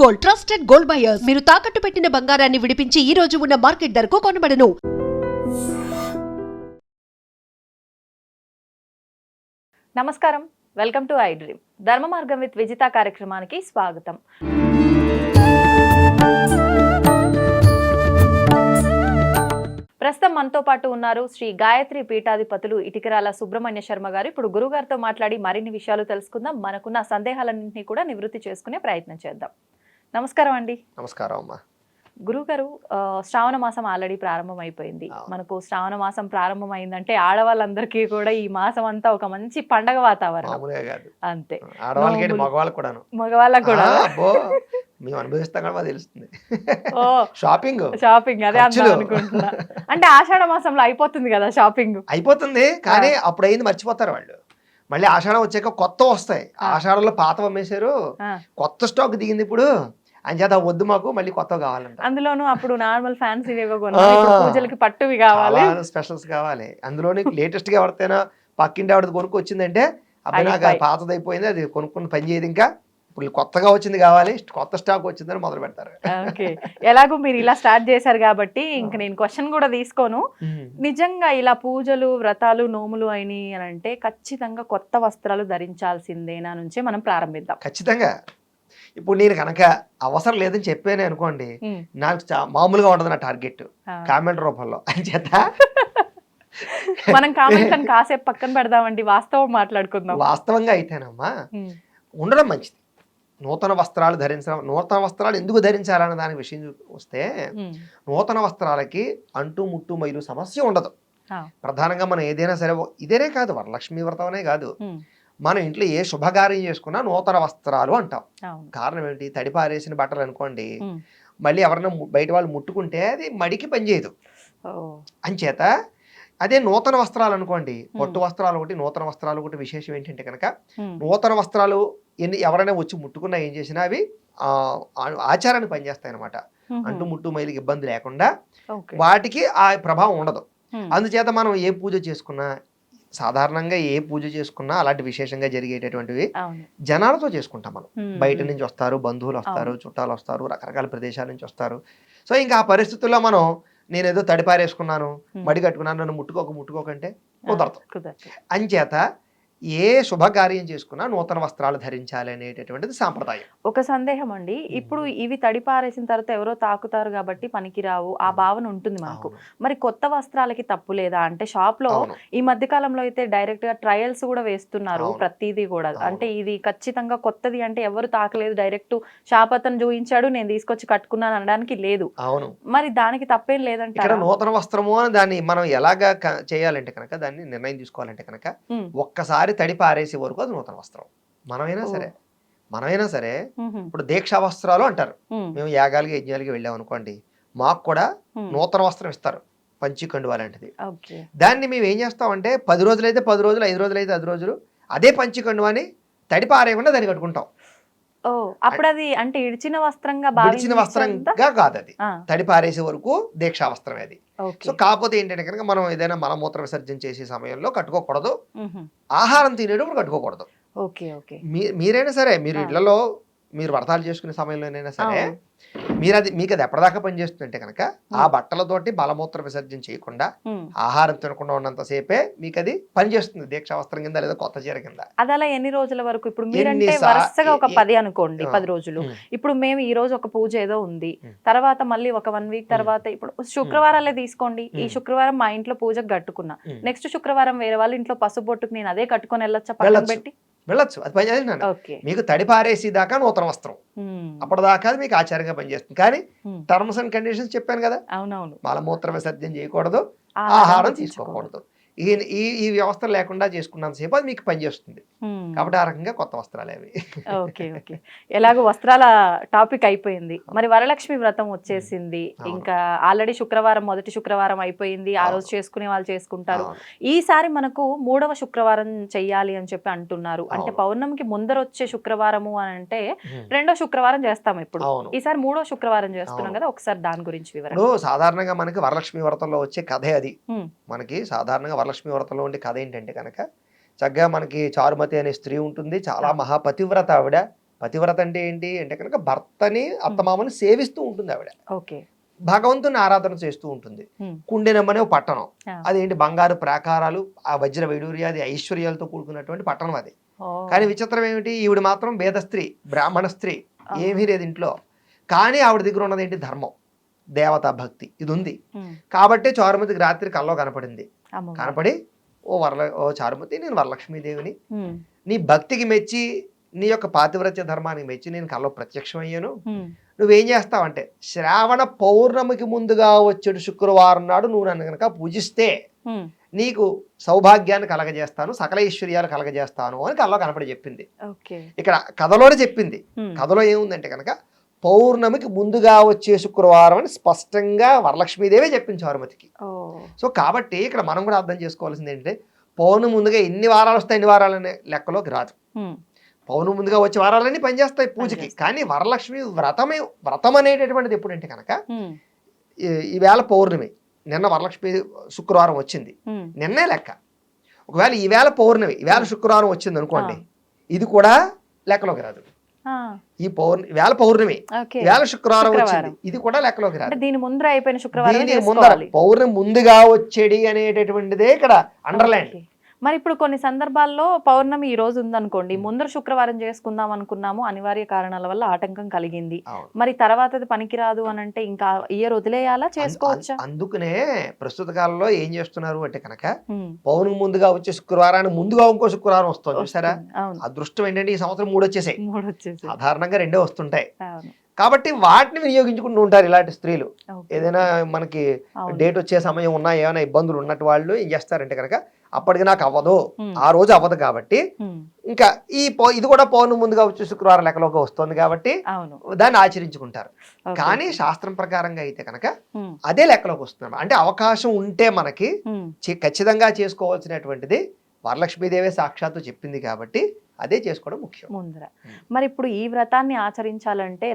Gold, trusted gold buyers. మీరు తాకట్టు పెట్టిన బంగారాన్ని విడిపించి ఈ రోజు ఉన్న మార్కెట్ ధరకు కొనబడను. నమస్కారం, వెల్కమ్ టు ఐ డ్రీమ్. ధర్మ మార్గం విత్ విజిత కార్యక్రమానికి స్వాగతం. ప్రస్తుతం మనతో పాటు ఉన్నారు శ్రీ గాయత్రి పీఠాధిపతులు ఇటికరాల సుబ్రహ్మణ్య శర్మ గారు. ఇప్పుడు గురువు గారితో మాట్లాడి మరిన్ని విషయాలు తెలుసుకుందాం. మనకున్న సందేహాలన్నింటినీ కూడా నివృత్తి చేసుకునే ప్రయత్నం చేద్దాం. నమస్కారం అండి. నమస్కారం అమ్మా. గురుగారు, శ్రావణ మాసం ఆల్రెడీ ప్రారంభం అయిపోయింది. మనకు శ్రావణ మాసం ప్రారంభం అయిందంటే ఆడవాళ్ళందరికీ కూడా ఈ మాసం అంతా ఒక మంచి పండగ వాతావరణం. అంతే, మగవాళ్ళకి కూడా మేము అనుభవిస్తాం కదా తెలుస్తుంది. ఓ షాపింగ్ అదే అనుకుంటున్నా. అంటే ఆషాఢ మాసంలో అయిపోతుంది కదా షాపింగ్. అయిపోతుంది కానీ అప్పుడు అయింది మర్చిపోతారు వాళ్ళు. మళ్ళీ ఆషాఢం వచ్చాక కొత్త వస్తాయి. ఆషాఢంలో పాత అమ్మేశారు, కొత్త స్టాక్ దిగింది ఇప్పుడు. అంచేత వద్దు, మాకు మళ్ళీ కొత్తవి కావాలంట. అందులోనూ అప్పుడు నార్మల్ ఫ్యాన్సీ పూజలకి పట్టువి కావాలి, స్పెషల్స్ కావాలి. అందులోని లేటెస్ట్ గా ఎవరితేనా పక్కింటి ఆవిడ కొనుక్కు వచ్చిందంటే అబ్బాయి నాకు పాతది అయిపోయింది, అది కొనుక్కుని పని చేయదు, ఇంకా ఇప్పుడు కొత్తగా వచ్చింది కావాలి, కొత్త స్టాక్ వచ్చిందని మొదలు పెడతారు. ఎలాగో మీరు ఇలా స్టార్ట్ చేశారు కాబట్టి ఇంక నేను క్వశ్చన్ కూడా తీసుకోను. నిజంగా ఇలా పూజలు, వ్రతాలు, నోములు అయినాయి అని అంటే ఖచ్చితంగా కొత్త వస్త్రాలు ధరించాల్సిందేనా నుంచే మనం ప్రారంభిద్దాం. ఖచ్చితంగా. ఇప్పుడు నేను కనుక అవసరం లేదని చెప్పానే అనుకోండి, నాకు మామూలుగా ఉండదు నా టార్గెట్ కామెంట్ రూపంలో. అని చేత మనం కామెంట్లను కాసేపు పక్కన పెడదామండి, వాస్తవం మాట్లాడుకుందాం. వాస్తవంగా అయితేనమ్మా ఉండడం మంచిది. నూతన వస్త్రాలు ధరించడం, నూతన వస్త్రాలు ఎందుకు ధరించాలన్న దాని విషయం వస్తే, నూతన వస్త్రాలకి అంటూ ముట్టు మైలు సమస్య ఉండదు. ప్రధానంగా మనం ఏదైనా సరే, ఇదేనే కాదు, వరలక్ష్మి వ్రతమనే కాదు, మనం ఇంట్లో ఏ శుభకార్యం చేసుకున్నా నూతన వస్త్రాలు అంటాం. కారణం ఏంటి? తడిపారేసిన బట్టలు అనుకోండి, మళ్ళీ ఎవరైనా బయట వాళ్ళు ముట్టుకుంటే అది మడికి పనిచేయదు. అంచేత అదే నూతన వస్త్రాలు అనుకోండి, పట్టు వస్త్రాలు ఒకటి, నూతన వస్త్రాలు ఒకటి. విశేషం ఏంటంటే కనుక, నూతన వస్త్రాలు ఎవరైనా వచ్చి ముట్టుకున్నా ఏం చేసినా అవి ఆచారాన్ని పనిచేస్తాయి అనమాట. అంటు ముట్టు మైలుకి ఇబ్బంది లేకుండా వాటికి ఆ ప్రభావం ఉండదు. అందుచేత మనం ఏ పూజ చేసుకున్నా, సాధారణంగా ఏ పూజ చేసుకున్నా అలాంటి విశేషంగా జరిగేటటువంటివి జనాలతో చేసుకుంటాం మనం. బయట నుంచి వస్తారు, బంధువులు వస్తారు, చుట్టాలు వస్తారు, రకరకాల ప్రదేశాల నుంచి వస్తారు. సో ఇంకా ఆ పరిస్థితుల్లో మనం నేనేదో తడిపారేసుకున్నాను, మడి కట్టుకున్నాను, నన్ను ముట్టుకోకంటే కుదరదు. అంచేత ఏ శుభకార్యం చేసుకున్నా నూతన వస్త్రాలు ధరించాలి అనేటటువంటిది సాంప్రదాయం. ఒక సందేహం అండి, ఇప్పుడు ఇవి తడిపారేసిన తర్వాత ఎవరో తాకుతారు కాబట్టి పనికిరావు, ఆ భావన ఉంటుంది మనకు. మరి కొత్త వస్త్రాలకి తప్పు లేదా? అంటే షాప్ లో ఈ మధ్య కాలంలో అయితే డైరెక్ట్ గా ట్రయల్స్ కూడా వేస్తున్నారు ప్రతిదీ కూడా. అంటే ఇది ఖచ్చితంగా కొత్తది అంటే ఎవరు తాకలేదు, డైరెక్ట్ షాప్ అతను చూపించాడు, నేను తీసుకొచ్చి కట్టుకున్నాను అనడానికి లేదు. అవును, మరి దానికి తప్పేం లేదంటే నూతన వస్త్రము అని దాన్ని మనం ఎలాగా చేయాలంటే కనుక, దాన్ని నిర్ణయం తీసుకోవాలంటే కనుక, ఒక్కసారి తడి పారేసే వరకు అది నూతన వస్త్రం. మనమైనా సరే ఇప్పుడు దీక్షా వస్త్రాలు అంటారు. మేము యాగాలకి యజ్ఞాలకి వెళ్ళాం అనుకోండి, మాకు కూడా నూతన వస్త్రం ఇస్తారు, పంచికండువా లాంటిది. దాన్ని మేము ఏం చేస్తామంటే 10 రోజులైతే 10 రోజులు, 5 రోజులైతే 5 రోజులు అదే పంచికండువాని తడి పారేయకుండా దాన్ని కట్టుకుంటాం. అప్పుడు అది అంటే ఇడిచిన వస్త్రంగా కాదు, అది తడి పారేసే వరకు దీక్షా వస్త్రమే అది. సో కాకపోతే ఏంటంటే కనుక, మనం ఏదైనా మలమూత్ర విసర్జన చేసే సమయంలో కట్టుకోకూడదు, ఆహారం తినేటప్పుడు కట్టుకోకూడదు. మీరైనా సరే, మీరు ఇళ్లలో మీరు వ్రతాలు చేసుకునే సమయంలోనైనా సరే, మీకు అది ఎప్పటిదాకా పనిచేస్తుందంటే కనుక, ఆ బట్టలతోటి మలమూత్ర విసర్జన చేయకుండా, ఆహారం తినకుండా ఉన్నంతసేపే మీకు అది పనిచేస్తుంది, దీక్షా వస్త్రం కింద లేదా కొత్త చీర కింద. అది అలా ఎన్ని రోజుల వరకు? ఇప్పుడు మీరంటే వరుసగా ఒక 10 అనుకోండి, 10 రోజులు. ఇప్పుడు మేము ఈ రోజు ఒక పూజ ఏదో ఉంది, తర్వాత మళ్ళీ ఒక 1 వీక్ తర్వాత, ఇప్పుడు శుక్రవారాలే తీసుకోండి, ఈ శుక్రవారం మా ఇంట్లో పూజకు కట్టుకున్నా, నెక్స్ట్ శుక్రవారం వేరే వాళ్ళ ఇంట్లో పసుపు బొట్టుకు నేను అదే కట్టుకొని వెళ్ళొచ్చా? పక్కన పెట్టి వెళ్ళొచ్చు, అది పనిచేస్తున్నాను. మీకు తడి పారేసి దాకా నూతన వస్త్రం, అప్పటిదాకా మీకు ఆచారంగా పనిచేస్తుంది. కానీ టర్మ్స్ అండ్ కండిషన్స్ చెప్పాను కదా, మలమూత్ర విసర్జన చేయకూడదు, ఆహారం తీసుకోకూడదు. ఈ వ్యవస్థ లేకుండా చేసుకున్నంతసేపు అది మీకు పనిచేస్తుంది. కాబట్టి ఆ రకంగా కొత్త వస్త్రాలు అవి. ఓకే, ఎలాగో వస్త్రాల టాపిక్ అయిపోయింది. మరి వరలక్ష్మి వ్రతం వచ్చేసింది, ఇంకా ఆల్రెడీ శుక్రవారం, మొదటి శుక్రవారం అయిపోయింది, ఆ రోజు చేసుకునే వాళ్ళు చేసుకుంటారు. ఈసారి మనకు 3వ శుక్రవారం చెయ్యాలి అని చెప్పి అంటున్నారు. అంటే పౌర్ణమికి ముందర వచ్చే శుక్రవారము అని అంటే 2వ శుక్రవారం చేస్తాం. ఇప్పుడు ఈసారి 3వ శుక్రవారం చేస్తున్నాం కదా, ఒకసారి దాని గురించి వివరణ. సాధారణంగా మనకి వరలక్ష్మి వ్రతంలో వచ్చే కథే అది. మనకి సాధారణంగా వరలక్ష్మి వ్రతంలో ఉండే కథ ఏంటంటే కనుక, చక్కగా మనకి చారుమతి అనే స్త్రీ ఉంటుంది, చాలా మహాపతివ్రత ఆవిడ, పతివ్రత అంటే ఏంటి అంటే కనుక భర్తని అత్తమామని సేవిస్తూ ఉంటుంది ఆవిడ, ఓకే. భగవంతుని ఆరాధన చేస్తూ ఉంటుంది. కుండెనమ్మనే ఒక పట్టణం, అదేంటి బంగారు ప్రాకారాలు, ఆ వజ్ర వైడూర్యాది ఐశ్వర్యాలతో కూడుకున్నటువంటి పట్టణం అది. కానీ విచిత్రం ఏమిటి, ఈవిడ మాత్రం వేద స్త్రీ, బ్రాహ్మణ స్త్రీ, ఏమీ లేదు ఇంట్లో. కానీ ఆవిడ దగ్గర ఉన్నది ఏంటి, ధర్మం, దేవతా భక్తి, ఇది ఉంది. కాబట్టి చారుమతికి రాత్రి కల్లో కనపడింది. కనపడి ఓ చారుమతి, నేను వరలక్ష్మీదేవిని, నీ భక్తికి మెచ్చి నీ యొక్క పాతివ్రత్య ధర్మానికి మెచ్చి నేను కల్లో ప్రత్యక్షమయ్యాను. నువ్వేం చేస్తావంటే శ్రావణ పౌర్ణమికి ముందుగా వచ్చేడు శుక్రవారం నాడు నువ్వు నన్ను కనుక పూజిస్తే నీకు సౌభాగ్యాన్ని కలగజేస్తాను, సకల ఐశ్వర్యాలు కలగజేస్తాను అని కల్లో కనపడి చెప్పింది. ఇక్కడ కథలోనే చెప్పింది. కథలో ఏముందంటే కనుక పౌర్ణమికి ముందుగా వచ్చే శుక్రవారం అని స్పష్టంగా వరలక్ష్మీదేవే చెప్పింది చారుమతికి. సో కాబట్టి ఇక్కడ మనం కూడా అర్థం చేసుకోవాల్సింది ఏంటంటే పౌర్ణమి ముందుగా ఎన్ని వారాలు వస్తాయి, ఎన్ని వారాలనే లెక్కలోకి రాదు. పౌర్ణమి ముందుగా వచ్చే వారాలన్నీ పనిచేస్తాయి పూజకి. కానీ వరలక్ష్మి వ్రతం అనేటటువంటిది ఎప్పుడంటే కనుక ఈవేళ పౌర్ణమి, నిన్న వరలక్ష్మి శుక్రవారం వచ్చింది, నిన్నే లెక్క. ఒకవేళ ఈవేళ పౌర్ణమి, ఈవేళ శుక్రవారం వచ్చింది అనుకోండి, ఇది కూడా లెక్కలోకి రాదు. ఈవేళ పౌర్ణమి, ఈవేళ శుక్రవారం వచ్చింది, ఇది కూడా లెక్కలోకి రాదు. దీని ముందర అయిపోయిన శుక్రవారం, దీని ముందర పౌర్ణమి ముందుగా వచ్చేది అనేటటువంటిదే ఇక్కడ అండర్లైన్. మరి ఇప్పుడు కొన్ని సందర్భాల్లో పౌర్ణమి ఈ రోజు ఉందనుకోండి, ముందర శుక్రవారం చేసుకుందాం అనుకున్నాము, అనివార్య కారణాల వల్ల ఆటంకం కలిగింది, మరి తర్వాత పనికిరాదు అని అంటే ఇంకా ఇయర్ వదిలేయాలా, చేసుకోవచ్చా? అందుకనే ప్రస్తుత కాలంలో ఏం చేస్తున్నారు అంటే కనుక పౌర్ణమి ముందుగా వచ్చే శుక్రవారాన్ని ముందుగా ఇంకో శుక్రవారం వస్తుంది చూసారా. అదృష్టం ఏంటంటే ఈ సంవత్సరం 3 వచ్చేసాయి, సాధారణంగా 2 వస్తుంటాయి. కాబట్టి వాటిని వినియోగించుకుంటూ ఉంటారు ఇలాంటి స్త్రీలు. ఏదైనా మనకి డేట్ వచ్చే సమయం ఉన్నా, ఏమైనా ఇబ్బందులు ఉన్నట్టు వాళ్ళు ఏం చేస్తారంటే కనుక అప్పటికి నాకు అవ్వదు, ఆ రోజు అవ్వదు కాబట్టి ఇంకా ఇది కూడా పౌర్ణమి ముందుగా వచ్చే శుక్రవారం లెక్కలోకి వస్తుంది కాబట్టి దాన్ని ఆచరించుకుంటారు. కానీ శాస్త్రం ప్రకారంగా అయితే కనుక అదే లెక్కలోకి వస్తుంది. అంటే అవకాశం ఉంటే మనకి ఖచ్చితంగా చేసుకోవాల్సినటువంటిది వరలక్ష్మీదేవి సాక్షాత్తు చెప్పింది కాబట్టి అదే చేసుకోవడం ముఖ్యం ముందర. మరి ఇప్పుడు ఈ వ్రతాన్ని ఆచరించాలంటే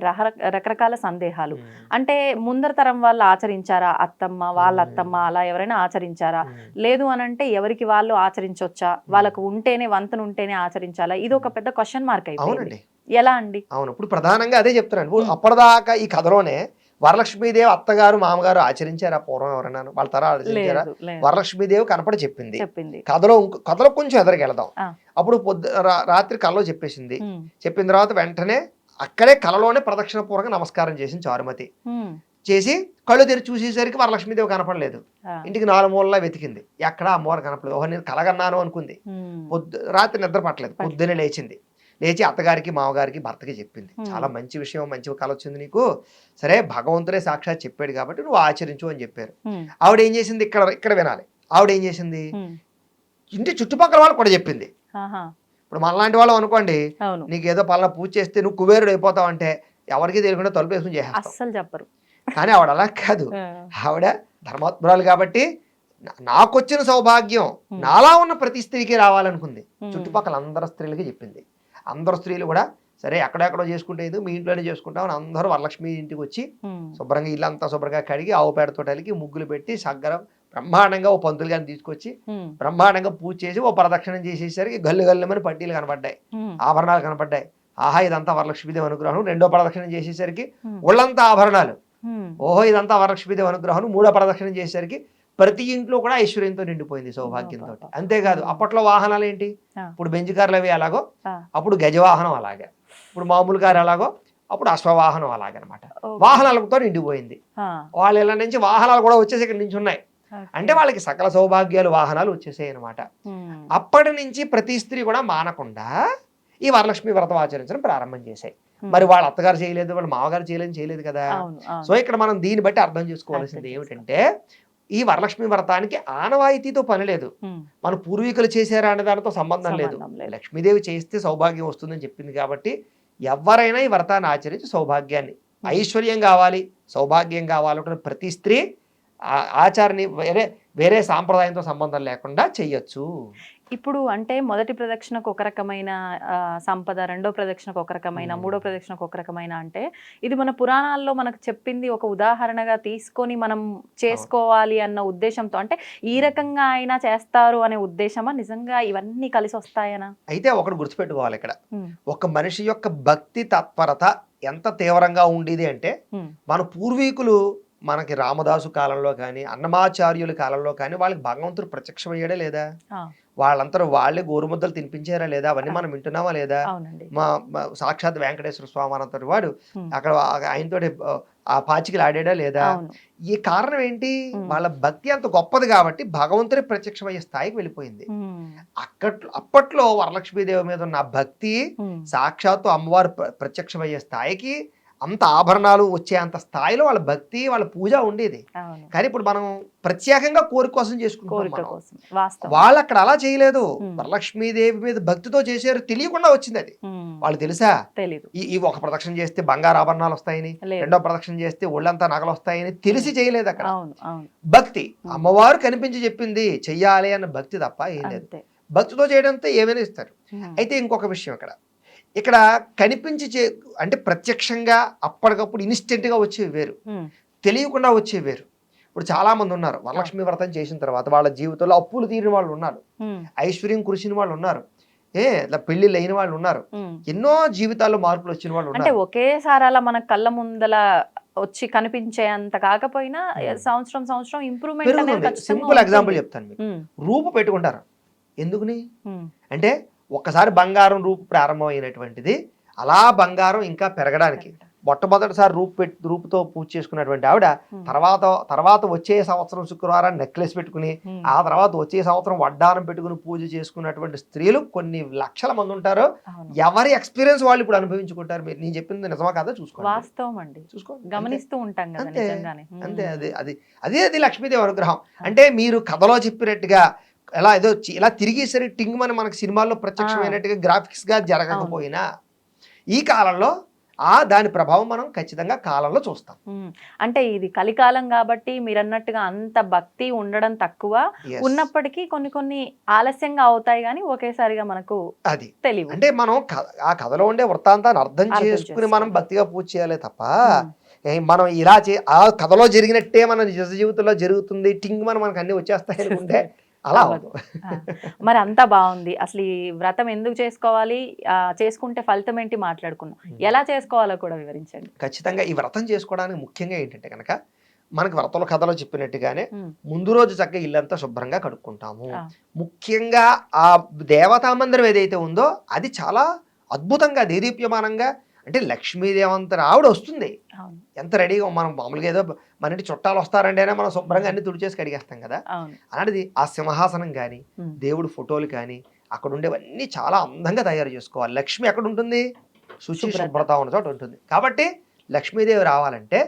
రకరకాల సందేహాలు, అంటే ముందర తరం వాళ్ళు ఆచరించారా, అత్తమ్మ వాళ్ళ అత్తమ్మ అలా ఎవరైనా ఆచరించారా, లేదు అని అంటే ఎవరికి వాళ్ళు ఆచరించొచ్చా, వాళ్ళకు ఉంటేనే వంతను ఉంటేనే ఆచరించాలా, ఇది ఒక పెద్ద క్వశ్చన్ మార్క్ అయిపోయింది. ఎలా అండి? అవును, ఇప్పుడు ప్రధానంగా అదే చెప్తున్నాను. అప్పటిదాకా ఈ కథలోనే వరలక్ష్మీదేవి అత్తగారు మామగారు ఆచరించారా పూర్వం ఎవరైనా, వాళ్ళ తర ఆచరించారా? వరలక్ష్మీదేవి కనపడి చెప్పింది. కథలో కొంచెం ఎదరికెళ్దాం. అప్పుడు రాత్రి కలలో చెప్పేసింది. చెప్పిన తర్వాత వెంటనే అక్కడే కలలోనే ప్రదక్షిణ పూర్వక నమస్కారం చేసింది చారుమతి. చేసి కళ్ళు తెరిచి చూసేసరికి వరలక్ష్మీదేవి కనపడలేదు. ఇంటికి 4 మూలలా వెతికింది, ఎక్కడా అమ్మవారు కనపడలేదు. ఓహో నేను కలగన్నాను అనుకుంది. రాత్రి నిద్ర పట్టలేదు, పొద్దునే లేచి అత్తగారికి మామగారికి భర్తకి చెప్పింది. చాలా మంచి విషయం, మంచి కళ వచ్చింది నీకు, సరే భగవంతుడే సాక్షాత్ చెప్పాడు కాబట్టి నువ్వు ఆచరించు అని చెప్పారు. ఆవిడ ఏం చేసింది, ఇక్కడ వినాలి, ఆవిడ ఏం చేసింది, ఇంటి చుట్టుపక్కల వాళ్ళు కూడా చెప్పింది. ఇప్పుడు మనలాంటి వాళ్ళు అనుకోండి, నీకు ఏదో పలానా పూజ చేస్తే నువ్వు కుబేరుడు అయిపోతావు అంటే ఎవరికి తెలియకుండా తలుపు వేసుకుని చేసేస్తావు, చెప్పరు. కానీ ఆవిడ అలా కాదు. ఆవిడ ధర్మాత్మురాలు కాబట్టి నాకొచ్చిన సౌభాగ్యం నాలా ఉన్న ప్రతి స్త్రీకి రావాలనుకుంది. చుట్టుపక్కల అందరు స్త్రీలకి చెప్పింది. అందరు స్త్రీలు కూడా సరే ఎక్కడెక్కడో చేసుకుంటే మీ ఇంట్లోనే చేసుకుంటాం అని అందరూ వరలక్ష్మి ఇంటికి వచ్చి శుభ్రంగా ఇల్లంతా శుభ్రంగా కడిగి ఆవు పేడతో అలికి ముగ్గులు పెట్టి సగ్గరం బ్రహ్మాండంగా ఓ పంతులు గారిని తీసుకొచ్చి బ్రహ్మాండంగా పూజ చేసి ఓ ప్రదక్షిణం చేసేసరికి గల్లుమని పట్టీలు కనపడ్డాయి, ఆభరణాలు కనపడ్డాయి. ఆహా ఇదంతా వరలక్ష్మీదేవి అనుగ్రహం. 2వ ప్రదక్షిణం చేసేసరికి ఒళ్ళంతా ఆభరణాలు. ఓహో ఇదంతా వరలక్ష్మీదేవి అనుగ్రహం. 3వ ప్రదక్షిణం చేసేసరికి ప్రతి ఇంట్లో కూడా ఐశ్వర్యంతో నిండిపోయింది, సౌభాగ్యంతో. అంతేకాదు అప్పట్లో వాహనాలు ఏంటి, ఇప్పుడు బెంజ్ కార్లు అవి ఎలాగో అప్పుడు గజవాహనం అలాగే, ఇప్పుడు మామూలు కారు ఎలాగో అప్పుడు అశ్వవాహనం అలాగనమాట. వాహనాలతో నిండిపోయింది. వాళ్ళ ఇళ్ళ నుంచి వాహనాలు కూడా వచ్చేసి ఇక్కడ నుంచి ఉన్నాయి. అంటే వాళ్ళకి సకల సౌభాగ్యాలు వాహనాలు వచ్చేసాయి అనమాట. అప్పటి నుంచి ప్రతి స్త్రీ కూడా మానకుండా ఈ వరలక్ష్మి వ్రతం ఆచరించడం ప్రారంభం చేశాయి. మరి వాళ్ళ అత్తగారు చేయలేదు, వాళ్ళ మామగారు చేయలేదు కదా. సో ఇక్కడ మనం దీన్ని బట్టి అర్థం చేసుకోవాల్సింది ఏమిటంటే ఈ వరలక్ష్మి వ్రతానికి ఆనవాయితీతో పని లేదు, మన పూర్వీకులు చేశారా అనే దానితో సంబంధం లేదు. లక్ష్మీదేవి చేస్తే సౌభాగ్యం వస్తుందని చెప్పింది కాబట్టి ఎవరైనా ఈ వ్రతాన్ని ఆచరించి సౌభాగ్యాన్ని, ఐశ్వర్యం కావాలి, సౌభాగ్యం కావాలంటే ప్రతి స్త్రీ ఆచారాన్ని వేరే సాంప్రదాయంతో సంబంధం లేకుండా చెయ్యొచ్చు. ఇప్పుడు అంటే మొదటి ప్రదక్షిణకు ఒక రకమైన సంపద, రెండో ప్రదక్షిణకు ఒక రకమైన, మూడో ప్రదక్షిణకు ఒక రకమైన, అంటే ఇది మన పురాణాల్లో మనకు చెప్పింది ఒక ఉదాహరణగా తీసుకొని మనం చేసుకోవాలి అన్న ఉద్దేశంతో, అంటే ఈ రకంగా అయినా చేస్తారు అనే ఉద్దేశమా, నిజంగా ఇవన్నీ కలిసి వస్తాయనా? అయితే ఒకటి గుర్తుపెట్టుకోవాలి ఇక్కడ, ఒక మనిషి యొక్క భక్తి తత్పరత ఎంత తీవ్రంగా ఉండేది అంటే, మన పూర్వీకులు మనకి రామదాసు కాలంలో కానీ అన్నమాచార్యుల కాలంలో కానీ వాళ్ళకి భగవంతుడు ప్రత్యక్షమయ్యాడే లేదా, వాళ్ళందరూ వాళ్ళే గోరుముద్దలు తినిపించారా లేదా, అవన్నీ మనం వింటున్నామా లేదా? మా సాక్షాత్ వెంకటేశ్వర స్వామి అనంతటి వాడు అక్కడ ఆయనతో ఆ పాచికలు ఆడాడా లేదా? ఈ కారణం ఏంటి? వాళ్ళ భక్తి అంత గొప్పది కాబట్టి భగవంతుడే ప్రత్యక్షమయ్యే స్థాయికి వెళ్ళిపోయింది. అప్పట్లో వరలక్ష్మీదేవి మీద ఉన్న భక్తి సాక్షాత్తు అమ్మవారు ప్రత్యక్షమయ్యే స్థాయికి, అంత ఆభరణాలు వచ్చే అంత స్థాయిలో వాళ్ళ భక్తి, వాళ్ళ పూజ ఉండేది. కానీ ఇప్పుడు మనం ప్రత్యేకంగా కోరిక కోసం చేసుకుంటాం. వాళ్ళు అక్కడ అలా చేయలేదు, వరలక్ష్మీదేవి మీద భక్తితో చేశారు, తెలియకుండా వచ్చింది అది. వాళ్ళు తెలుసా, ఈ ఒక ప్రదక్షిణ చేస్తే బంగారు ఆభరణాలు వస్తాయని, రెండో ప్రదక్షిణ చేస్తే ఒళ్ళంతా నగలు వస్తాయని తెలిసి చేయలేదు. అక్కడ భక్తి అమ్మవారు కనిపించి చెప్పింది చెయ్యాలి అన్న భక్తి తప్ప ఏం లేదు. భక్తితో చేయడంతో ఏమైనా ఇస్తారు. అయితే ఇంకొక విషయం ఇక్కడ కనిపించి అంటే ప్రత్యక్షంగా అప్పటికప్పుడు ఇన్స్టెంట్గా వచ్చేవి వేరు, తెలియకుండా వచ్చేవి వేరు. ఇప్పుడు చాలా మంది ఉన్నారు వరలక్ష్మి వ్రతం చేసిన తర్వాత వాళ్ళ జీవితంలో అప్పులు తీరిన వాళ్ళు ఉన్నారు, ఐశ్వర్యం కురిసిన వాళ్ళు ఉన్నారు, పెళ్లిళ్ళు అయిన వాళ్ళు ఉన్నారు, ఎన్నో జీవితాల్లో మార్పులు వచ్చిన వాళ్ళు ఉన్నారు. అంటే ఒకేసారి అలా మన కళ్ళ ముందల వచ్చి కనిపించేంత కాకపోయినా సంవత్సరం ఇంప్రూవ్మెంట్. సింపుల్ ఎగ్జాంపుల్ చెప్తాను మీకు. రూపు పెట్టుకుంటారు ఎందుకుని అంటే, ఒక్కసారి బంగారం రూపు ప్రారంభమైనటువంటిది అలా బంగారం ఇంకా పెరగడానికి, మొట్టమొదటిసారి రూపుతో పూజ చేసుకున్నటువంటి ఆవిడ తర్వాత వచ్చే సంవత్సరం శుక్రవారం నెక్లెస్ పెట్టుకుని, ఆ తర్వాత వచ్చే సంవత్సరం వడ్డానం పెట్టుకుని పూజ చేసుకున్నటువంటి స్త్రీలు కొన్ని లక్షల మంది ఉంటారు. ఎవరి ఎక్స్పీరియన్స్ వాళ్ళు ఇప్పుడు అనుభవించుకుంటారు. నేను చెప్పింది నిజమా కాదా చూసుకోండి. వాస్తవం అండి, చూసుకోండి, గమనిస్తూ ఉంటాం కదా. అంతే, అది లక్ష్మీదేవి అనుగ్రహం. అంటే మీరు కథలో చెప్పినట్టుగా ఇలా తిరిగేసరి టింగ్ మనకి సినిమాల్లో ప్రత్యక్షమైనట్టుగా గ్రాఫిక్స్ గా జరగకపోయినా ఈ కాలంలో దాని ప్రభావం మనం ఖచ్చితంగా కాలంలో చూస్తాం. అంటే ఇది కలికాలం కాబట్టి మీరు అన్నట్టుగా అంత భక్తి ఉండడం తక్కువ, ఉన్నప్పటికీ కొన్ని ఆలస్యంగా అవుతాయి కానీ ఒకేసారిగా మనకు అది తెలియదు. అంటే మనం ఆ కథలో ఉండే వృత్తాంతాన్ని అర్థం చేసుకుని మనం భక్తిగా పూజ చేయాలి తప్ప, మనం ఇలా ఆ కథలో జరిగినట్టే మన నిజ జీవితంలో జరుగుతుంది టింగ్ మనకు అన్ని వచ్చేస్తాయి అనుకుంటే అలా అవ్వదు. మరి అంతా బాగుంది. అసలు ఈ వ్రతం ఎందుకు చేసుకోవాలి, చేసుకుంటే ఫలితం ఏంటి మాట్లాడుకున్నాం, ఎలా చేసుకోవాలో కూడా వివరించండి. ఖచ్చితంగా ఈ వ్రతం చేసుకోవడానికి ముఖ్యంగా ఏంటంటే కనుక, మనకి వ్రతాల కథలో చెప్పినట్టుగానే ముందు రోజు చక్కగా ఇల్లంతా శుభ్రంగా కడుక్కుంటాము. ముఖ్యంగా ఆ దేవతా మందిరం ఏదైతే ఉందో అది చాలా అద్భుతంగా దేదీప్యమానంగా, అంటే లక్ష్మీదేవంతర ఆవిడ వస్తుంది ఎంత రెడీగా. మనం మామూలుగా ఏదో మన ఇంటి చుట్టాలు వస్తారంటే మనం శుభ్రంగా అన్ని తుడిచేసి కడిగేస్తాం కదా, అలాంటిది ఆ సింహాసనం కానీ దేవుడి ఫోటోలు కానీ అక్కడ ఉండేవన్నీ చాలా అందంగా తయారు చేసుకోవాలి. లక్ష్మి ఎక్కడ ఉంటుంది, శుచి శుభ్రత ఉన్న చోట ఉంటుంది. కాబట్టి లక్ష్మీదేవి రావాలంటే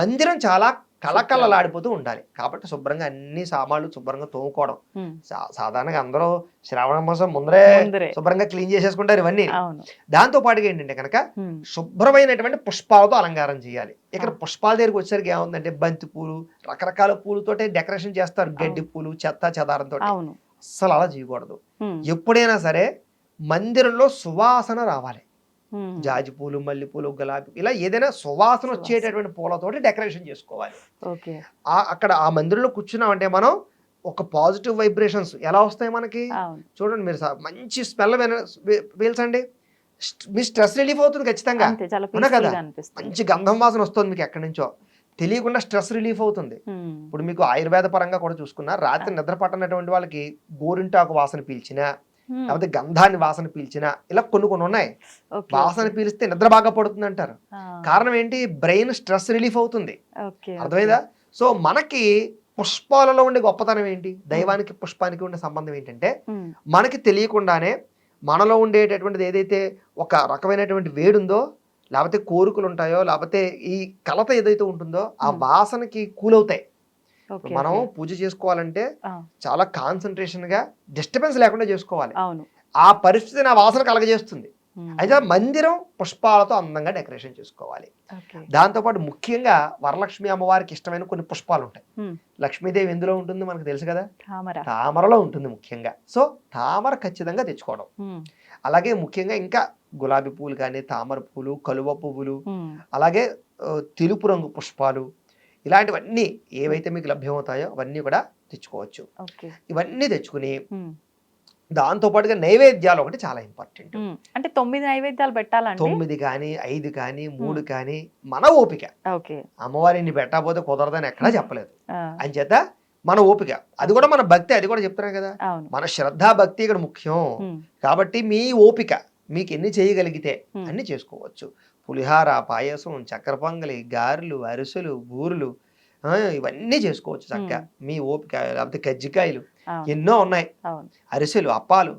మందిరం చాలా కళకళలాడిపోతూ ఉండాలి. కాబట్టి శుభ్రంగా అన్ని సామాన్లు శుభ్రంగా తోముకోవడం. సాధారణంగా అందరూ శ్రావణ మాసం ముందరే శుభ్రంగా క్లీన్ చేసేసుకుంటారు ఇవన్నీ. దాంతో పాటుగా ఏంటంటే కనుక శుభ్రమైనటువంటి పుష్పాలతో అలంకారం చేయాలి. ఇక్కడ పుష్పాల దగ్గరికి వచ్చేసరికి ఏముందంటే బంతి పూలు, రకరకాల పూలతోటే డెకరేషన్ చేస్తారు, గడ్డి పూలు, చెత్త చెదారంతో. అస్సలు అలా చేయకూడదు. ఎప్పుడైనా సరే మందిరంలో సువాసన రావాలి. జాజి పూలు, మల్లెపూలు, గులాబీ, ఇలా ఏదైనా సువాసన వచ్చేటటువంటి పూలతోటి డెకరేషన్ చేసుకోవాలి. అక్కడ ఆ మందిరంలో కూర్చున్నామంటే మనం ఒక పాజిటివ్ వైబ్రేషన్స్ ఎలా వస్తాయి మనకి చూడండి. మీరు మంచి స్మెల్ పీల్చండి, మీ స్ట్రెస్ రిలీఫ్ అవుతుంది ఖచ్చితంగా కదా. మంచి గంధం వాసన వస్తుంది మీకు ఎక్కడి నుంచో, తెలియకుండా స్ట్రెస్ రిలీఫ్ అవుతుంది. ఇప్పుడు మీకు ఆయుర్వేద పరంగా కూడా చూసుకున్నా, రాత్రి నిద్ర పట్టనటువంటి వాళ్ళకి గోరింటాకు వాసన పీల్చినా, లేకపోతే గంధాన్ని వాసన పీల్చిన, ఇలా కొన్ని ఉన్నాయి. వాసన పీలిస్తే నిద్ర బాగా పడుతుంది అంటారు. కారణం ఏంటి, బ్రెయిన్ స్ట్రెస్ రిలీఫ్ అవుతుంది. అర్థమైందా? సో మనకి పుష్పాలలో ఉండే గొప్పతనం ఏంటి, దైవానికి పుష్పానికి ఉండే సంబంధం ఏంటంటే, మనకి తెలియకుండానే మనలో ఉండేటటువంటిది ఏదైతే ఒక రకమైనటువంటి వేడుందో, లేకపోతే కోరికలు ఉంటాయో, లేకపోతే ఈ కలత ఏదైతే ఉంటుందో ఆ వాసనకి కూలవుతాయి. మనం పూజ చేసుకోవాలంటే చాలా కాన్సన్ట్రేషన్ గా, డిస్టర్బెన్స్ లేకుండా చేసుకోవాలి. ఆ పరిస్థితి నా వాసన కలగజేస్తుంది. అయితే మందిరం పుష్పాలతో అందంగా డెకరేషన్ చేసుకోవాలి. దాంతోపాటు ముఖ్యంగా వరలక్ష్మి అమ్మవారికి ఇష్టమైన కొన్ని పుష్పాలు ఉంటాయి. లక్ష్మీదేవి ఎందులో ఉంటుంది మనకు తెలుసు కదా, తామరలో ఉంటుంది ముఖ్యంగా. సో తామర ఖచ్చితంగా తెచ్చుకోవడం. అలాగే ముఖ్యంగా ఇంకా గులాబీ పువ్వులు కానీ, తామర పువ్వులు, కలువ పువ్వులు, అలాగే తెలుపు రంగు పుష్పాలు, ఇలాంటివన్నీ ఏవైతే మీకు లభ్యమవుతాయో అవన్నీ కూడా తెచ్చుకోవచ్చు. ఇవన్నీ తెచ్చుకుని దాంతో పాటుగా నైవేద్యాలు ఒకటి చాలా ఇంపార్టెంట్. అంటే 9 నైవేద్యాలు పెట్టాలంటే 9 కానీ 5 కానీ 3 కానీ మన ఓపిక. అమ్మవారిని పెట్టకపోతే కుదరదని ఎక్కడా చెప్పలేదు. అని చేత మన ఓపిక, అది కూడా మన భక్తి, అది కూడా చెప్తున్నాం కదా, మన శ్రద్ధా భక్తి ఇక్కడ ముఖ్యం. కాబట్టి మీ ఓపిక, మీకు ఎన్ని చేయగలిగితే అన్ని చేసుకోవచ్చు. పులిహార, పాయసం, చక్కెర పొంగలి, గారెలు, అరిసెలు, బూరెలు, ఇవన్నీ చేసుకోవచ్చు చక్కగా మీ ఓపిక. లేకపోతే కజ్జికాయలు ఎన్నో ఉన్నాయి, అరిసెలు, అప్పాలు,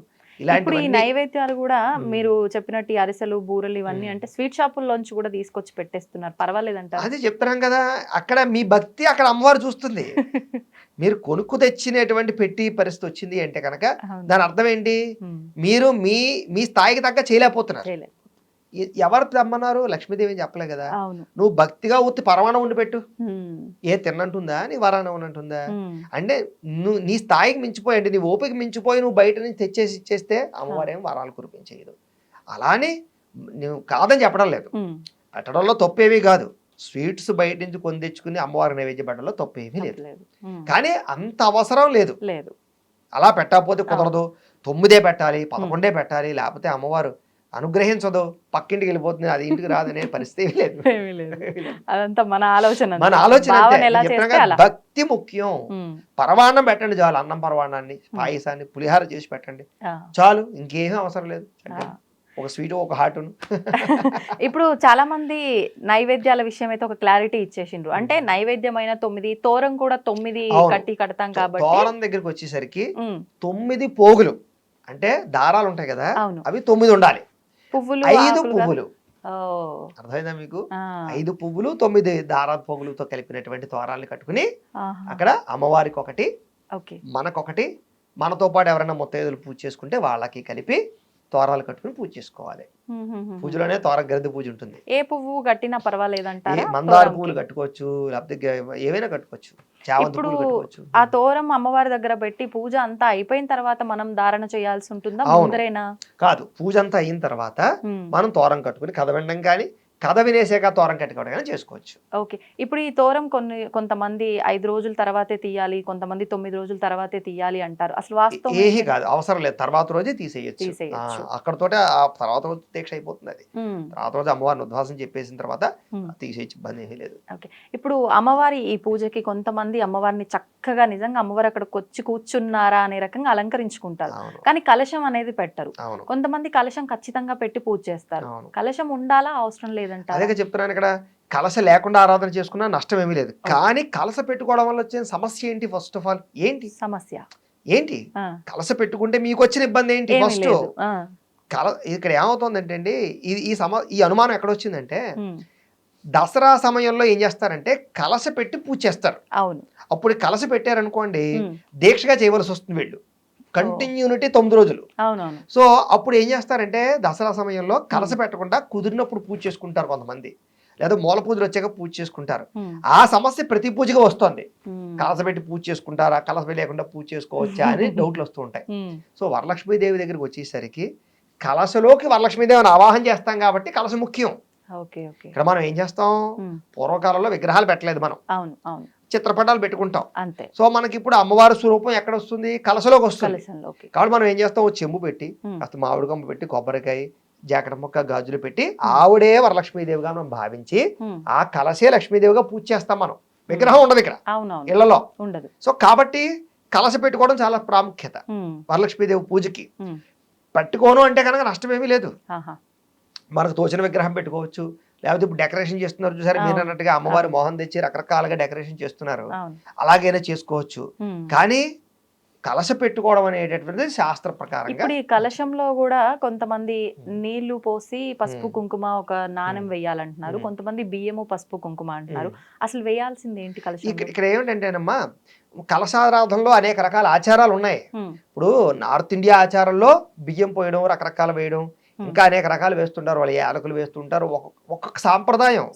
ఇప్పుడు ఈ నైవేద్యాలు కూడా మీరు చెప్పినట్టు అరిసెలు, బూరెలు ఇవన్నీ అంటే స్వీట్ షాపుల్లోంచి కూడా తీసుకొచ్చి పెట్టేస్తున్నారు, పర్వాలేదంట. అది చెప్తున్నాం కదా, అక్కడ మీ భక్తి అక్కడ అమ్మవారు చూస్తుంది. మీరు కొనుక్కు తెచ్చినటువంటి పెట్టి పరిస్థితి వచ్చింది అంటే కనుక దాని అర్థం ఏంటి, మీరు మీ స్థాయికి తగ్గ చేయలేకపోతున్నారు. ఎవరు తెమ్మన్నారు, లక్ష్మీదేవి చెప్పలే కదా. నువ్వు భక్తిగా ఉత్తి పరమాణం ఉండి పెట్టు, ఏ తిన్నంటుందా నీ వరాణం అంటుందా అంటే నువ్వు నీ స్థాయికి మించిపోయి, నీ ఓపిక మించిపోయి నువ్వు బయట నుంచి తెచ్చేసి ఇచ్చేస్తే అమ్మవారేం వరాలు కురిపించేయదు. అలానే నువ్వు కాదని చెప్పడం లేదు, పెట్టడంలో తప్పేమీ కాదు. స్వీట్స్ బయట నుంచి కొని తెచ్చుకుని అమ్మవారి నైవేద్య పెట్టడంలో తప్పేమీ లేదు. కానీ అంత అవసరం లేదు. అలా పెట్టకపోతే కుదరదు, 9 పెట్టాలి, 11 పెట్టాలి, లేకపోతే అమ్మవారు అనుగ్రహించదు, పక్కింటికి వెళ్ళిపోతుంది, అది ఇంటికి రాదనే పరిస్థితి లేదు. అదంతా మన ఆలోచన. భక్తి ముఖ్యం. పరవాన్నం పెట్టండి చాలు, అన్నం పరవాన్నాన్ని, పాయసాన్ని, పులిహార చేసి పెట్టండి చాలు, ఇంకేమీ అవసరం లేదు. ఒక స్వీట్, ఒక హాటును. ఇప్పుడు చాలా మంది నైవేద్యాల విషయం అయితే ఒక క్లారిటీ ఇచ్చేసిండ్రు. అంటే నైవేద్యమైన 9, తోరం కూడా 9 కడతాం కాబట్టి తోరం దగ్గరికి వచ్చేసరికి 9 పోగులు అంటే దారాలు ఉంటాయి కదా, అవి 9 ఉండాలి. 5 పువ్వులు, అర్థమైందా మీకు? 5 పువ్వులు 9 దారా పువ్వులతో కలిపినటువంటి తోరాలను కట్టుకుని అక్కడ అమ్మవారికి ఒకటి, మనకొకటి, మనతో పాటు ఎవరైనా ముత్తైదులు పూజ చేసుకుంటే వాళ్ళకి కలిపి తోరాలు కట్టుకుని పూజ చేసుకోవాలి. పూజలోనే తోర గరిద పూజ ఉంటుంది. ఏ పువ్వు కట్టినా పర్వాలేదంటారా? మందార పువ్వులు కట్టుకోవచ్చు, లేకపోతే ఏవైనా కట్టుకోవచ్చు. ఇప్పుడు ఆ తోరం అమ్మవారి దగ్గర పెట్టి పూజ అంతా అయిపోయిన తర్వాత మనం ధారణ చేయాల్సి ఉంటుందా, ముందరేనా? కాదు, పూజ అంతా అయిన తర్వాత మనం తోరం కట్టుకుని కథ వినడం కానీ, కథ వినేసాక తోరం కట్టుకోవడం కానీ చేసుకోవచ్చు. ఓకే. ఇప్పుడు ఈ తోరం కొంతమంది 5 రోజుల తర్వాతే తీయాలి, కొంతమంది 9 రోజుల తర్వాతే తీయాలి అంటారు. అసలు వాస్తవం ఏమీ కాదు, అవసరం లేదు, తర్వాత రోజే తీసేయచ్చు. అక్కడతోటే ఆ తర్వాత రోజు దీక్ష అయిపోతుంది. అది తర్వాత రోజు అమ్మవారిని ఉద్వాసం చెప్పేసిన తర్వాత తీసేయచ్చు, ఇబ్బంది ఏమీ లేదు. ఓకే. ఇప్పుడు అమ్మవారి ఈ పూజకి కొంతమంది అమ్మవారిని చక్కగా నిజంగా అమ్మవారు అక్కడికి వచ్చి కూర్చున్నారా అనే రకంగా అలంకరించుకుంటారు, కానీ కలశం అనేది పెట్టరు. కొంతమంది కలశం ఖచ్చితంగా పెట్టి పూజ చేస్తారు. కలశం ఉండాలా, అవసరం లేదు? అదే చెప్తున్నాను, ఇక్కడ కలశ లేకుండా ఆరాధన చేసుకున్నా నష్టం ఏమీ లేదు. కానీ కలశ పెట్టుకోవడం వల్ల వచ్చే సమస్య ఏంటి? ఫస్ట్ ఆఫ్ ఆల్ ఏంటి సమస్య ఏంటి? కలశ పెట్టుకుంటే మీకు వచ్చిన ఇబ్బంది ఏంటి? ఫస్ట్ ఇక్కడ ఏమవుతుందంటే అండి, ఈ అనుమానం ఎక్కడ వచ్చిందంటే, దసరా సమయంలో ఏం చేస్తారంటే కలశ పెట్టి పూజ చేస్తారు. అప్పుడు కలశ పెట్టారనుకోండి, దీక్షగా చేయవలసి వస్తుంది వీళ్ళు, కంటిన్యూనిటీ 9 రోజులు. సో అప్పుడు ఏం చేస్తారంటే దసరా సమయంలో కలస పెట్టకుండా కుదిరినప్పుడు పూజ చేసుకుంటారు కొంతమంది, లేదా మూల పూజలు వచ్చాక పూజ చేసుకుంటారు. ఆ సమస్య ప్రతి పూజగా వస్తుంది. కలస పెట్టి పూజ చేసుకుంటారా, కలస లేకుండా పూజ చేసుకోవచ్చా అని డౌట్లు వస్తూ ఉంటాయి. సో వరలక్ష్మీదేవి దగ్గరికి వచ్చేసరికి కలశలోకి వరలక్ష్మీదేవిని ఆవాహన చేస్తాం కాబట్టి కలశ ముఖ్యం. ఇక్కడ మనం ఏం చేస్తాం, పూర్వకాలంలో విగ్రహాలు పెట్టలేదు, మనం చిత్రపటాలు పెట్టుకుంటాం. సో మనకి ఇప్పుడు అమ్మవారి స్వరూపం ఎక్కడ వస్తుంది? కలశలోకి వస్తుంది. కాబట్టి మనం ఏం చేస్తాం, చెంబు పెట్టి కాస్త మామిడి కొమ్మ పెట్టి, కొబ్బరికాయ, జాకెట్ మొక్క, గాజులు పెట్టి ఆవిడే వరలక్ష్మీదేవిగా మనం భావించి ఆ కలశే లక్ష్మీదేవిగా పూజ చేస్తాం. మనం విగ్రహం ఉండదు ఇక్కడ, ఇళ్లలో ఉండదు. సో కాబట్టి కలశ పెట్టుకోవడం చాలా ప్రాముఖ్యత వరలక్ష్మీదేవి పూజకి. పెట్టుకోను అంటే కనుక నష్టమేమీ లేదు, మనకు తోచిన విగ్రహం పెట్టుకోవచ్చు. లేకపోతే ఇప్పుడు డెకరేషన్ చేస్తున్నారు చూసారు మీరు అన్నట్టుగా, అమ్మవారి మోహన్ తెచ్చి రకరకాలుగా డెకరేషన్ చేస్తున్నారు, అలాగైనా చేసుకోవచ్చు. కానీ కలశ పెట్టుకోవడం అనేటటువంటిది శాస్త్ర ప్రకారంగా. ఇప్పుడు ఈ కలశంలో కూడా కొంతమంది నీళ్లు పోసి పసుపు కుంకుమ ఒక నాణెం వేయాలంటున్నారు, కొంతమంది బియ్యము పసుపు కుంకుమ అంటున్నారు. అసలు వేయాల్సింది ఏంటి కలశం? ఇక్కడ ఏమిటంటేనమ్మా, కలశారాధనలో అనేక రకాల ఆచారాలు ఉన్నాయి. ఇప్పుడు నార్త్ ఇండియా ఆచారంలో బియ్యం పోయడం, రకరకాలు వేయడం, ఇంకా అనేక రకాలు వేస్తుంటారు, వాళ్ళు యాలకులు వేస్తుంటారు, ఒక్కొక్క సాంప్రదాయం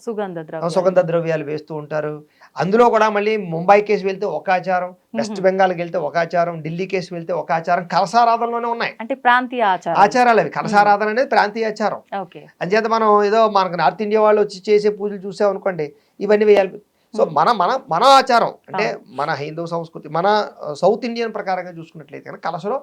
సుగంధ ద్రవ్యాలు వేస్తూ ఉంటారు. అందులో కూడా మళ్ళీ ముంబై కేసు వెళ్తే ఒక ఆచారం, వెస్ట్ బెంగాల్కి వెళ్తే ఒక ఆచారం, ఢిల్లీ కేసు వెళ్తే ఒక ఆచారం, కలసారాధనలోనే ఉన్నాయి అంటే ప్రాంతీయ ఆచారాలు అవి. కలసారాధన అనేది ప్రాంతీయ ఆచారం. అంచేత మనం ఏదో మనకు నార్త్ ఇండియా వాళ్ళు వచ్చి చేసే పూజలు చూసాం అనుకోండి, ఇవన్నీ వేయాలి. సో మన ఆచారం అంటే మన హిందూ సంస్కృతి, మన సౌత్ ఇండియన్ ప్రకారంగా చూసుకున్నట్లయితే కనుక కలసలో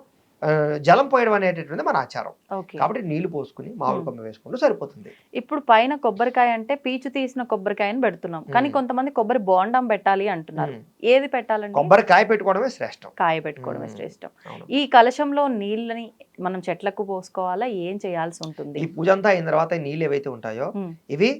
జలం పోయడం అనేటటువంటి మన ఆచారం. కాబట్టి నీళ్లు పోసుకుని మామిడి కొమ్మ వేసుకుంటూ సరిపోతుంది. ఇప్పుడు పైన కొబ్బరికాయ అంటే పీచు తీసిన కొబ్బరికాయని పెడుతున్నాం, కానీ కొంతమంది కొబ్బరి బోండం పెట్టాలి అంటున్నారు. ఏది పెట్టాలంటే కొబ్బరికాయ పెట్టుకోవడమే శ్రేష్టం. కాయ పెట్టుకోవడమే శ్రేష్టం. ఈ కలశంలో నీళ్ళని మనం చెట్లకు పోసుకోవాలా, ఏం చేయాల్సి ఉంటుంది? ఈ పూజ అంతా అయిన తర్వాత నీళ్ళు ఏవైతే ఉంటాయో ఇవి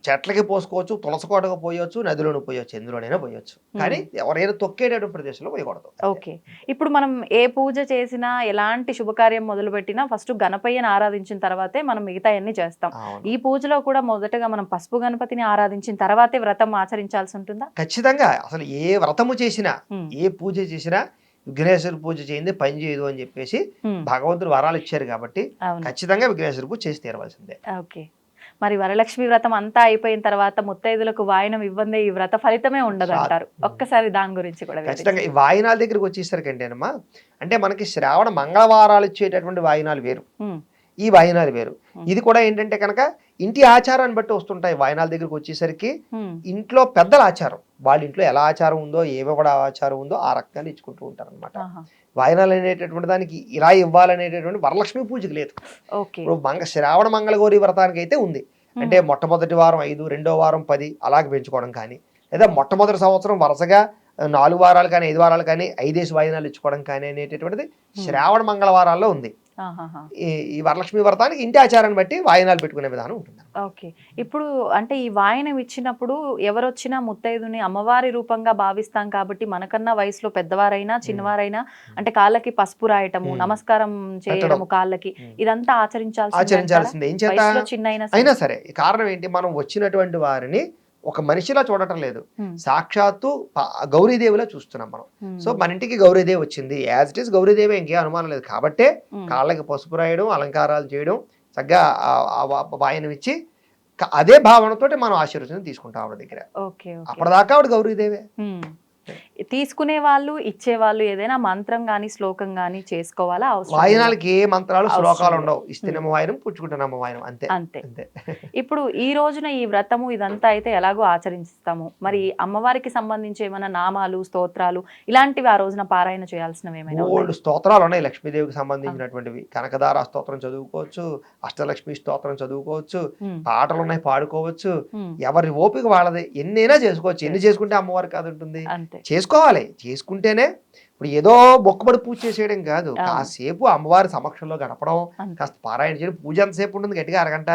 చెట్లకి పోసుకోవచ్చు, తులసి కోటకు పోయొచ్చు, నదిలోనూ పోయొచ్చు, ఎందులోనైనా పోయొచ్చు. కానీ ఎవరైనా తొక్కేటటువంటి ప్రదేశంలో పోయకూడదు. ఓకే. ఇప్పుడు మనం ఏ పూజ చేసినా, ఎలాంటి శుభకార్యం మొదలు పెట్టినా ఫస్ట్ గణపయ్యని ఆరాధించిన తర్వాతే మనం మిగతా అన్ని చేస్తాం. ఈ పూజలో కూడా మొదటగా మనం పసుపు గణపతిని ఆరాధించిన తర్వాతే వ్రతం ఆచరించాల్సి ఉంటుందా? ఖచ్చితంగా. అసలు ఏ వ్రతము చేసినా, ఏ పూజ చేసినా విఘ్నేశ్వర పూజ చేయింది పని చేయదు అని చెప్పేసి భగవంతుడు వరాలు ఇచ్చారు కాబట్టి ఖచ్చితంగా విఘ్నేశ్వర పూజ చేసి తీరవలసిందే. ఓకే. మరి వరలక్ష్మి వ్రతం అంతా అయిపోయిన తర్వాత ముత్తైదులకు వాయనం ఇవ్వందే ఈ వ్రత ఫలితమే ఉండదు అంటారు. ఒక్కసారి దాని గురించి కూడా ఖచ్చితంగా. ఈ వాయినాల దగ్గరికి వచ్చేసరికి అంటేనమ్మా, అంటే మనకి శ్రావణ మంగళవారాలు ఇచ్చేటటువంటి వాయినాలు వేరు, ఈ వాయినాలు వేరు. ఇది కూడా ఏంటంటే కనుక ఇంటి ఆచారాన్ని బట్టి వస్తుంటాయి. వాయినాల దగ్గరికి వచ్చేసరికి ఇంట్లో పెద్దల ఆచారం, వాళ్ళ ఇంట్లో ఎలా ఆచారం ఉందో, ఏవో కూడా ఆచారం ఉందో ఆ రకంగా ఇచ్చుకుంటూ ఉంటారు అనమాట. వాయినాలు అనేటటువంటి దానికి ఇలా ఇవ్వాలనేటటువంటి వరలక్ష్మి పూజకి లేదు. ఇప్పుడు శ్రావణ మంగళగౌరి వ్రతానికి అయితే ఉంది. అంటే మొట్టమొదటి వారం 5, రెండో వారం 10 అలాగే పెంచుకోవడం కానీ, లేదా మొట్టమొదటి సంవత్సరం వరుసగా 4 వారాలు కానీ 5 వారాలు కానీ 5 వాయినాలు ఇచ్చుకోవడం కానీ అనేటటువంటిది శ్రావణ మంగళవారాల్లో ఉంది. ఈ వరలక్ష్మి వ్రతానికి ఇంటి ఆచారాన్ని బట్టి వాయినాలు పెట్టుకునే విధానం ఉంటుంది. ఓకే. ఇప్పుడు అంటే ఈ వాయనం ఇచ్చినప్పుడు ఎవరొచ్చినా ముత్తైదుని అమ్మవారి రూపంగా భావిస్తాం కాబట్టి మనకన్నా వయసులో పెద్దవారైనా చిన్నవారైనా అంటే కాళ్ళకి పసుపు రాయటము, నమస్కారం చేయడము కాళ్ళకి, ఇదంతా ఆచరించాల్సిందే. ఏం చేత అయినా సరే. కారణం ఏంటి? మనం వచ్చినటువంటి వారిని ఒక మనిషిలా చూడటం లేదు, సాక్షాత్తు గౌరీదేవిలా చూస్తున్నాం మనం. సో మన ఇంటికి గౌరీదేవి వచ్చింది, యాజ్ ఇట్ ఈస్ గౌరీదేవి, ఇంకేం అనుమానం లేదు. కాబట్టే కాళ్ళకి పసుపు రాయడం, అలంకారాలు చేయడం, చక్కగా వాయనం ఇచ్చి అదే భావనతో మనం ఆశీర్వచనం తీసుకుంటాం ఆవిడ దగ్గర. అప్పటిదాకా ఆవిడ గౌరీదేవే. తీసుకునే వాళ్ళు ఇచ్చేవాళ్ళు ఏదైనా మంత్రం గానీ శ్లోకం గానీ చేసుకోవాలా? వాయనాలకి ఏ మంత్రాలు శ్లోకాలు ఉండవు. ఇస్తేనేమో వాయనం, పుచ్చుకుంటున్నామో వాయనం, అంతే అంతే. ఇప్పుడు ఈ రోజున ఈ వ్రతము ఇదంతా అయితే ఎలాగో ఆచరిస్తాము, మరి అమ్మవారికి సంబంధించి ఏమైనా నామాలు, స్తోత్రాలు ఇలాంటివి ఆ రోజున పారాయణ చేయాల్సినవి ఏమైనా? ఓల్డ్ స్తోత్రాలు ఉన్నాయి లక్ష్మీదేవికి సంబంధించినటువంటివి. కనకదార స్తోత్రం చదువుకోవచ్చు, అష్టలక్ష్మి స్తోత్రం చదువుకోవచ్చు, పాటలు ఉన్నాయి పాడుకోవచ్చు. ఎవరి ఓపిక వాళ్ళది, ఎన్నైనా చేసుకోవచ్చు. ఎన్ని చేసుకుంటే అమ్మవారికి కాదు ఉంటుంది. చేసుకోవాలి. చేసుకుంటేనే ఇప్పుడు ఏదో మొక్కుబడి పూజ చేసేయడం కాదు, కాసేపు అమ్మవారి సమక్షంలో గడపడం, కాస్త పారాయణ చేయడం. పూజ ఎంతసేపు ఉంటుంది? గట్టిగా అరగంట.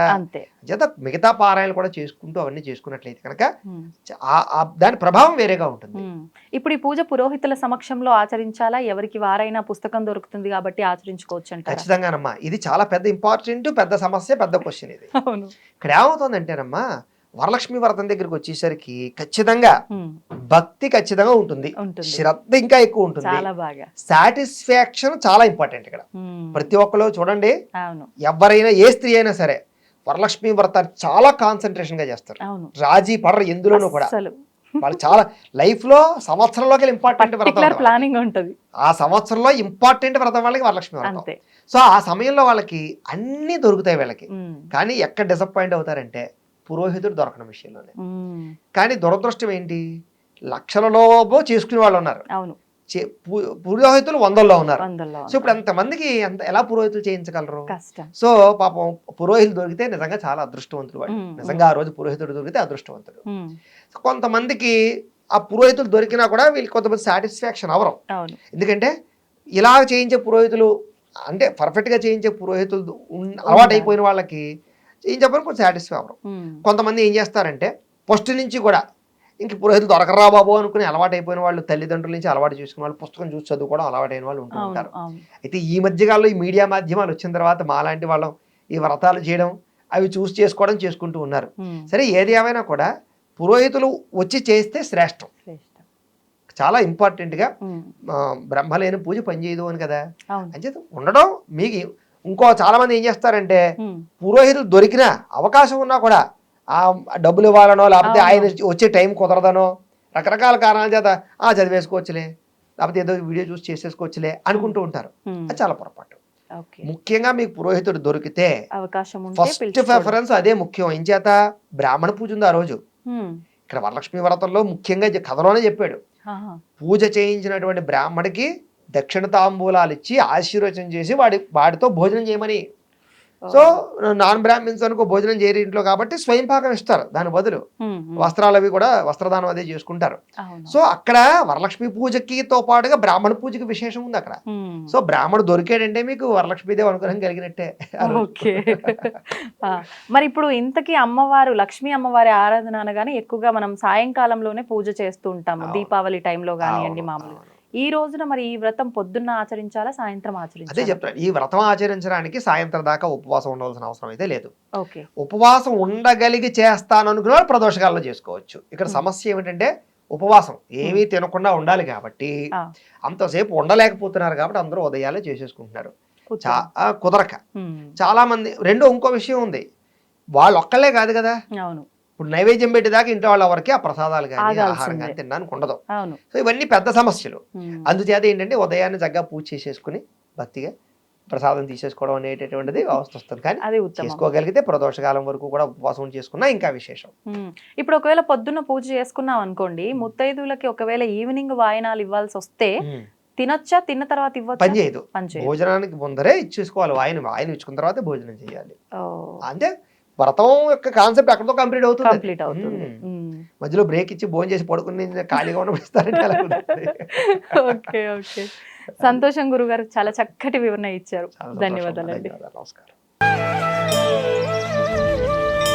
చేత మిగతా పారాయణలు కూడా చేసుకుంటూ అవన్నీ చేసుకున్నట్లయితే కనుక దాని ప్రభావం వేరేగా ఉంటుంది. ఇప్పుడు ఈ పూజ పురోహితుల సమక్షంలో ఆచరించాలా? ఎవరికి వారైనా పుస్తకం దొరుకుతుంది కాబట్టి ఆచరించుకోవచ్చు అంటే? ఖచ్చితంగానమ్మా. ఇది చాలా పెద్ద ఇంపార్టెంట్, పెద్ద సమస్య, పెద్ద క్వశ్చన్ ఇది. ఇక్కడ ఏమవుతుందంటేనమ్మా, వరలక్ష్మి వ్రతం దగ్గరికి వచ్చేసరికి ఖచ్చితంగా భక్తి ఖచ్చితంగా ఉంటుంది, శ్రద్ధ ఇంకా ఎక్కువ ఉంటుంది, సాటిస్ఫాక్షన్ చాలా ఇంపార్టెంట్ ఇక్కడ. ప్రతి ఒక్కరు చూడండి, ఎవరైనా ఏ స్త్రీ అయినా సరే వరలక్ష్మి వ్రతాన్ని చాలా కాన్సన్ట్రేషన్ గా చేస్తారు, రాజీ పడరు ఎందులోనూ కూడా. వాళ్ళు చాలా లైఫ్ లో సంవత్సరంలోకి ఇంపార్టెంట్ వ్రతం ప్లానింగ్ ఉంటుంది. ఆ సంవత్సరంలో ఇంపార్టెంట్ వ్రతం వాళ్ళకి వరలక్ష్మి వ్రతం. సో ఆ సమయంలో వాళ్ళకి అన్ని దొరుకుతాయి వీళ్ళకి. కానీ ఎక్కడ డిసప్పాయింట్ అవుతారంటే పురోహితుడు దొరకని విషయంలోనే. కానీ దురదృష్టం ఏంటి, లక్షలలో చేసుకునే వాళ్ళు ఉన్నారు, పురోహితులు 100లో ఉన్నారు. సో ఇప్పుడు అంతమందికి ఎలా పురోహితులు చేయించగలరు? సో పాపం పురోహితులు దొరికితే నిజంగా చాలా అదృష్టవంతుడు వాడు. నిజంగా ఆ రోజు పురోహితుడు దొరికితే అదృష్టవంతుడు. కొంతమందికి ఆ పురోహితులు దొరికినా కూడా వీళ్ళకి కొంతమంది సాటిస్ఫాక్షన్ అవరం. ఎందుకంటే ఇలా చేయించే పురోహితులు అంటే పర్ఫెక్ట్ గా చేయించే పురోహితులు అలవాటు అయిపోయిన వాళ్ళకి ఏం చెప్పని కొంచెం సాటిస్ఫై అవ్వరు. కొంతమంది ఏం చేస్తారంటే ఫస్ట్ నుంచి కూడా ఇంక పురోహితులు దొరకరా బాబు అనుకుని అలవాటు అయిపోయిన వాళ్ళు, తల్లిదండ్రుల నుంచి అలవాటు చేసుకున్న వాళ్ళు, పుస్తకం చూసి చదువుకోవడం అలవాటైన వాళ్ళు ఉంటూ ఉంటారు. అయితే ఈ మధ్యకాలంలో ఈ మీడియా మాధ్యమాలు వచ్చిన తర్వాత మాలాంటి వాళ్ళం ఈ వ్రతాలు చేయడం, అవి చూసి చేసుకోవడం చేసుకుంటూ ఉన్నారు. సరే, ఏది ఏమైనా కూడా పురోహితులు వచ్చి చేస్తే శ్రేష్టం. చాలా ఇంపార్టెంట్ గా బ్రహ్మలేని పూజ పనిచేయదు అని కదా. అంచేత ఉండడం మీకు ఇంకో చాలా మంది ఏం చేస్తారంటే ఉమ్. పురోహితులు దొరికిన అవకాశం ఉన్నా కూడా ఆ డబ్బులు ఇవ్వాలనో లేకపోతే ఆయన వచ్చే టైం కుదరదనో రకరకాల కారణాల చేత చదివేసుకోవచ్చులే లేకపోతే ఏదో వీడియో చూసి చేసేసుకోవచ్చులే అనుకుంటూ ఉంటారు. ఉమ్. అది చాలా పొరపాటు. ఓకే. ముఖ్యంగా మీకు పురోహితుడు దొరికితే అవకాశం ఉంటే ఫస్ట్ పిలుచుకోవడం. ప్రిఫరెన్స్ అదే ముఖ్యం. ఏం చేత బ్రాహ్మణ పూజ ఉంది ఆ రోజు. ఉమ్. ఇక్కడ వరలక్ష్మి వ్రతంలో ముఖ్యంగా కథలోనే చెప్పాడు, ఆహా. పూజ చేయించినటువంటి బ్రాహ్మడికి దక్షిణ తాంబూలాలు ఇచ్చి ఆశీర్వచనం చేసి వాడితో భోజనం చేయమని. సో నాన్ బ్రాహ్మిన్స్ అనుకో భోజనం చేయరు ఇంట్లో కాబట్టి స్వయం పాకం ఇస్తారు. దాని బదులు ఉమ్. ఉమ్. వస్త్రాలు అవి కూడా వస్త్రదానం అదే చేసుకుంటారు. అవును. సో అక్కడ వరలక్ష్మి పూజకితో పాటుగా బ్రాహ్మణ పూజకి విశేషం ఉంది అక్కడ. ఉమ్. సో బ్రాహ్మణుడు దొరికాడంటే మీకు వరలక్ష్మీదేవి అనుగ్రహం కలిగినట్టే. ఓకే. మరి ఇప్పుడు ఇంతకీ అమ్మవారు లక్ష్మీ అమ్మవారి ఆరాధన అనగానే ఎక్కువగా మనం సాయంకాలంలోనే పూజ చేస్తూ ఉంటాము. అవును. దీపావళి టైంలో కానివ్వండి అవును, మామూలుగా. అవును. ఈ రోజున మరి ఈ వ్రతం పొద్దున్న ఆచరించాలా సాయంత్రం అదే ఆచరించాలా? చెప్తాను, ఈ వ్రతం ఆచరించడానికి సాయంత్రం దాకా ఉపవాసం ఉండవలసిన అవసరం అయితే లేదు. ఓకే. ఉపవాసం ఉండగలిగి చేస్తాను అనుకున్న వాళ్ళు ప్రదోషకాలలో చేసుకోవచ్చు. ఇక్కడ సమస్య ఏమిటంటే ఉపవాసం ఏమీ తినకుండా ఉండాలి కాబట్టి ఆ. అంతసేపు ఉండలేకపోతున్నారు కాబట్టి అందరూ ఉదయాలే చేసేసుకుంటున్నారు. కూర్చోండి. కుదరక ఉమ్. చాలా మంది. ఇంకో విషయం ఉంది, వాళ్ళు ఒక్కళ్ళే కాదు కదా, అవును. ఇప్పుడు నైవేద్యం పెట్టేదాకా ఇంట్లో వాళ్ళ వరకే ఆ ప్రసాదాలు కానీ ఆగాల్సిందే. ఆహారం కానీ తినడానికి ఉండదు. అవును. సో ఇవన్నీ పెద్ద సమస్యలు. ఉమ్. అందుచేత ఏంటంటే ఉదయాన్నే చక్కగా పూజ చేసేసుకుని భక్తిగా ప్రసాదం తీసేసుకోవడం అనేటటువంటిది అవస్థ వస్తుంది. కానీ అది ఉత్తమం. చేసుకోగలిగితే ప్రదోషకాలం వరకు కూడా ఉపవాసం చేసుకున్నా ఇంకా విశేషం. ఉమ్. ఇప్పుడు ఒకవేళ పొద్దున్న పూజ చేసుకున్నాం అనుకోండి, ముత్తైదువులకి ఒకవేళ ఈవినింగ్ వాయినాలు ఇవ్వాల్సి వస్తే తినొచ్చా? తిన్న తర్వాత పని ఇవ్వచ్చా? చేయదు, పని చేయదు. భోజనానికి ముందరే ఇచ్చేసుకోవాలి. ఆయన ఇచ్చుకున్న తర్వాత భోజనం చేయాలి. ఓ. అంటే వ్రతం యొక్క కాన్సెప్ట్ అక్కడితో కంప్లీట్ అవుతుంది. కంప్లీట్ అవుతుంది. ఉమ్. మధ్యలో బ్రేక్ ఇచ్చి భోజనం చేసి పడుకుని ఖాళీగా ఉండబడిస్తారంటే అలా కుదరదు. ఓకే. ఓకే. సంతోషం గురుగారు, చాలా చక్కటి వివరణ ఇచ్చారు. చాలా సంతోషం. ధన్యవాదాలండి. ధన్యవాదాలు. నమస్కారం.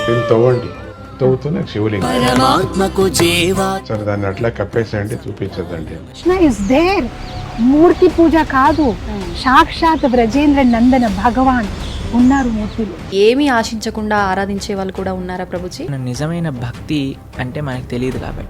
దీన్ని తవ్వండి, తవ్వుతూనే శివలింగం. పరమాత్మకు జీవా సరే దాన్ని అట్లా కప్పేసేయండి, చూపించదండి. Krishna is there. మూర్తి పూజ కాదు, సాక్షాత్ బ్రజేంద్ర నందన భగవాన్ ఉన్నారు మూర్తిలో. ఏమీ ఆశించకుండా ఆరాధించే వాళ్ళు కూడా ఉన్నారా ప్రభుజీ? నిజమైన భక్తి అంటే మనకు తెలియదు కాబట్టి